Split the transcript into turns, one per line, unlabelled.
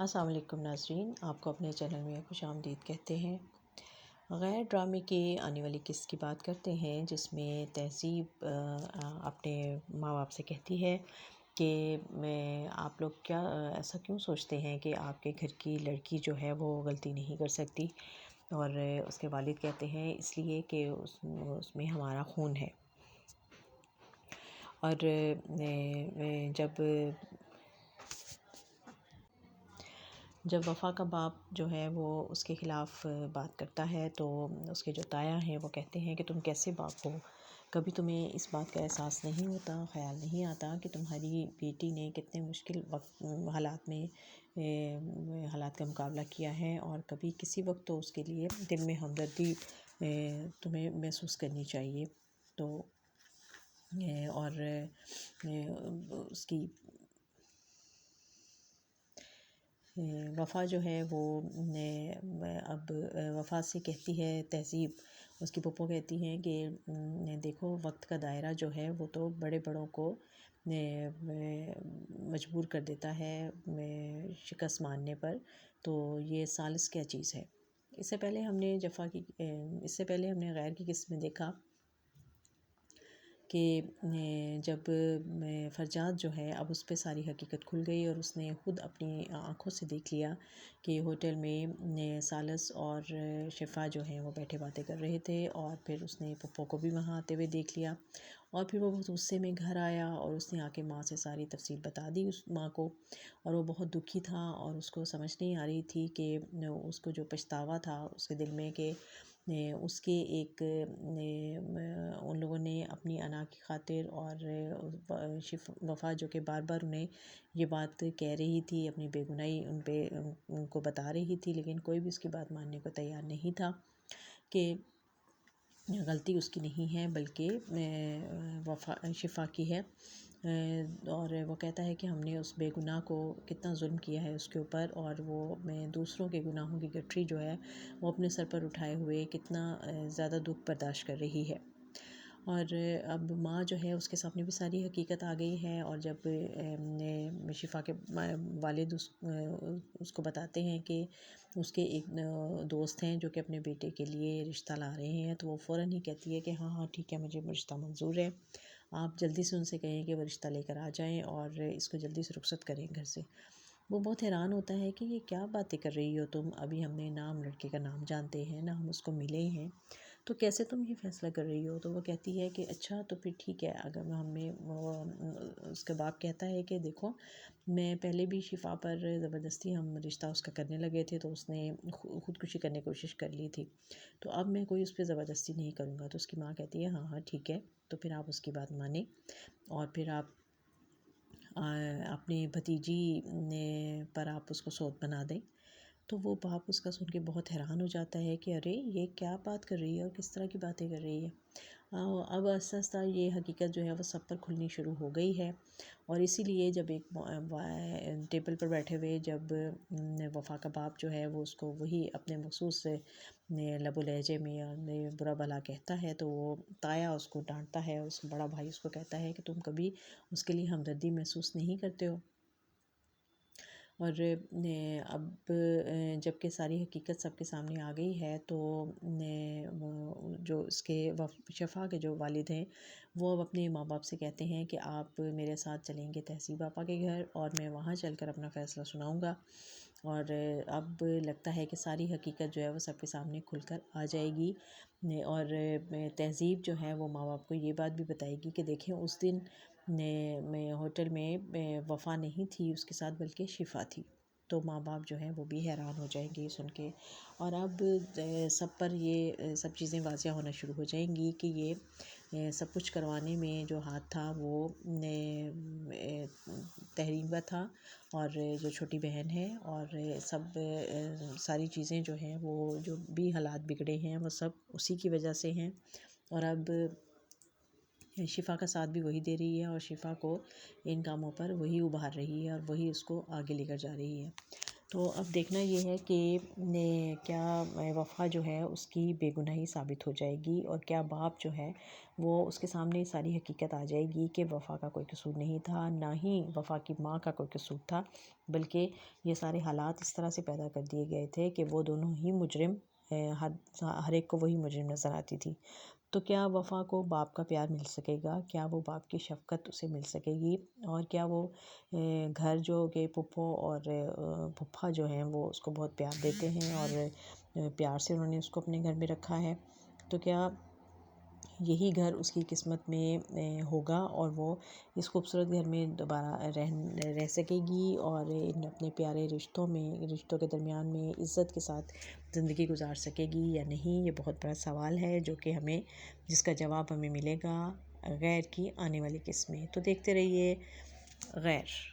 السلام علیکم ناظرین، آپ کو اپنے چینل میں خوش آمدید کہتے ہیں۔ غیر ڈرامے کی آنے والی قسط کی بات کرتے ہیں، جس میں تہذیب اپنے ماں باپ سے کہتی ہے کہ آپ لوگ کیا ایسا کیوں سوچتے ہیں کہ آپ کے گھر کی لڑکی جو ہے وہ غلطی نہیں کر سکتی، اور اس کے والد کہتے ہیں اس لیے کہ اس میں ہمارا خون ہے۔ اور جب وفا کا باپ جو ہے وہ اس کے خلاف بات کرتا ہے تو اس کے جو تایا ہیں وہ کہتے ہیں کہ تم کیسے باپ ہو، کبھی تمہیں اس بات کا احساس نہیں ہوتا، خیال نہیں آتا کہ تمہاری بیٹی نے کتنے مشکل حالات کا مقابلہ کیا ہے، اور کبھی کسی وقت تو اس کے لیے دل میں ہمدردی تمہیں محسوس کرنی چاہیے۔ تو اور اس کی وفا جو ہے وہ اب وفا سے کہتی ہے تہذیب، اس کی پھپھو کہتی ہیں کہ دیکھو وقت کا دائرہ جو ہے وہ تو بڑے بڑوں کو مجبور کر دیتا ہے شکست ماننے پر، تو یہ ثالث کیا چیز ہے۔ اس سے پہلے ہم نے غیر کی قسط میں دیکھا کہ جب فرجاد جو ہے اب اس پہ ساری حقیقت کھل گئی، اور اس نے خود اپنی آنکھوں سے دیکھ لیا کہ ہوٹل میں ثالث اور شفا جو ہیں وہ بیٹھے باتیں کر رہے تھے، اور پھر اس نے پھپھو کو بھی وہاں آتے ہوئے دیکھ لیا، اور پھر وہ بہت غصے میں گھر آیا اور اس نے آ کے ماں سے ساری تفصیل بتا دی اس ماں کو، اور وہ بہت دکھی تھا، اور اس کو سمجھ نہیں آ رہی تھی کہ اس کو جو پچھتاوا تھا اس کے دل میں کہ اس کے ان لوگوں نے اپنی انا کی خاطر، اور وفا جو کہ بار بار انہیں یہ بات کہہ رہی تھی، اپنی بے گناہی ان کو بتا رہی تھی، لیکن کوئی بھی اس کی بات ماننے کو تیار نہیں تھا کہ غلطی اس کی نہیں ہے بلکہ شفا کی ہے۔ اور وہ کہتا ہے کہ ہم نے اس بے گناہ کو کتنا ظلم کیا ہے اس کے اوپر، اور وہ دوسروں کے گناہوں کی گٹھری جو ہے وہ اپنے سر پر اٹھائے ہوئے کتنا زیادہ دکھ برداشت کر رہی ہے۔ اور اب ماں جو ہے اس کے سامنے بھی ساری حقیقت آ گئی ہے، اور جب شفا کے والد اس کو بتاتے ہیں کہ اس کے ایک دوست ہیں جو کہ اپنے بیٹے کے لیے رشتہ لا رہے ہیں، تو وہ فوراً ہی کہتی ہے کہ ہاں ہاں ٹھیک ہے، مجھے رشتہ منظور ہے، آپ جلدی سے ان سے کہیں کہ وہ رشتہ لے کر آ جائیں اور اس کو جلدی سے رخصت کریں گھر سے۔ وہ بہت حیران ہوتا ہے کہ یہ کیا باتیں کر رہی ہو تم، ابھی ہم نے نہ ہم لڑکے کا نام جانتے ہیں، نہ ہم اس کو ملے ہیں، تو کیسے تم یہ فیصلہ کر رہی ہو؟ تو وہ کہتی ہے کہ اچھا تو پھر ٹھیک ہے، اگر اس کا باپ کہتا ہے کہ دیکھو میں پہلے بھی شفا پر زبردستی ہم رشتہ اس کا کرنے لگے تھے تو اس نے خودکشی کرنے کی کوشش کر لی تھی، تو اب میں کوئی اس پہ زبردستی نہیں کروں گا۔ تو اس کی ماں کہتی ہے ہاں ہاں ٹھیک ہے، تو پھر آپ اس کی بات مانیں، اور پھر آپ اپنی بھتیجی پر آپ اس کو سوت بنا دیں۔ تو وہ باپ اس کا سن کے بہت حیران ہو جاتا ہے کہ ارے یہ کیا بات کر رہی ہے اور کس طرح کی باتیں کر رہی ہے۔ اب آہستہ آہستہ یہ حقیقت جو ہے وہ سب پر کھلنی شروع ہو گئی ہے، اور اسی لیے جب ایک ٹیبل پر بیٹھے ہوئے جب وفا کا باپ جو ہے وہ اس کو وہی اپنے مخصوص لب و لہجے میں برا بھلا کہتا ہے، تو وہ تایا اس کو ڈانٹتا ہے، اس بڑا بھائی اس کو کہتا ہے کہ تم کبھی اس کے لیے ہمدردی محسوس نہیں کرتے ہو۔ اور اب جب کہ ساری حقیقت سب کے سامنے آ گئی ہے، تو جو اس کے شفا کے جو والد ہیں وہ اب اپنے ماں باپ سے کہتے ہیں کہ آپ میرے ساتھ چلیں گے تہذیب آپا کے گھر، اور میں وہاں چل کر اپنا فیصلہ سناؤں گا، اور اب لگتا ہے کہ ساری حقیقت جو ہے وہ سب کے سامنے کھل کر آ جائے گی، اور تہذیب جو ہے وہ ماں باپ کو یہ بات بھی بتائے گی کہ دیکھیں اس دن ہوٹل میں وفا نہیں تھی اس کے ساتھ بلکہ شفا تھی۔ تو ماں باپ جو ہیں وہ بھی حیران ہو جائیں گے سن کے، اور اب سب پر یہ سب چیزیں واضح ہونا شروع ہو جائیں گی کہ یہ سب کچھ کروانے میں جو ہاتھ تھا وہ تحریم کا تھا، اور جو چھوٹی بہن ہے، اور ساری چیزیں جو ہیں وہ جو بھی حالات بگڑے ہیں وہ سب اسی کی وجہ سے ہیں، اور اب شفا کا ساتھ بھی وہی دے رہی ہے، اور شفا کو ان کاموں پر وہی ابھار رہی ہے، اور وہی اس کو آگے لے کر جا رہی ہے۔ تو اب دیکھنا یہ ہے کہ کیا وفا جو ہے اس کی بے گناہی ثابت ہو جائے گی، اور کیا باپ جو ہے وہ اس کے سامنے ساری حقیقت آ جائے گی کہ وفا کا کوئی قصور نہیں تھا، نہ ہی وفا کی ماں کا کوئی قصور تھا، بلکہ یہ سارے حالات اس طرح سے پیدا کر دیے گئے تھے کہ وہ دونوں ہی مجرم، ہر ایک کو وہی مجرم نظر آتی تھی۔ تو کیا وفا کو باپ کا پیار مل سکے گا؟ کیا وہ باپ کی شفقت اسے مل سکے گی؟ اور کیا وہ گھر جو کہ پھپھو اور پھوپھا جو ہیں وہ اس کو بہت پیار دیتے ہیں اور پیار سے انہوں نے اس کو اپنے گھر میں رکھا ہے، تو کیا یہی گھر اس کی قسمت میں ہوگا اور وہ اس خوبصورت گھر میں دوبارہ رہ سکے گی اور ان اپنے پیارے رشتوں کے درمیان میں عزت کے ساتھ زندگی گزار سکے گی یا نہیں؟ یہ بہت بڑا سوال ہے جو کہ جس کا جواب ہمیں ملے گا غیر کی آنے والی قسمیں۔ تو دیکھتے رہیے غیر۔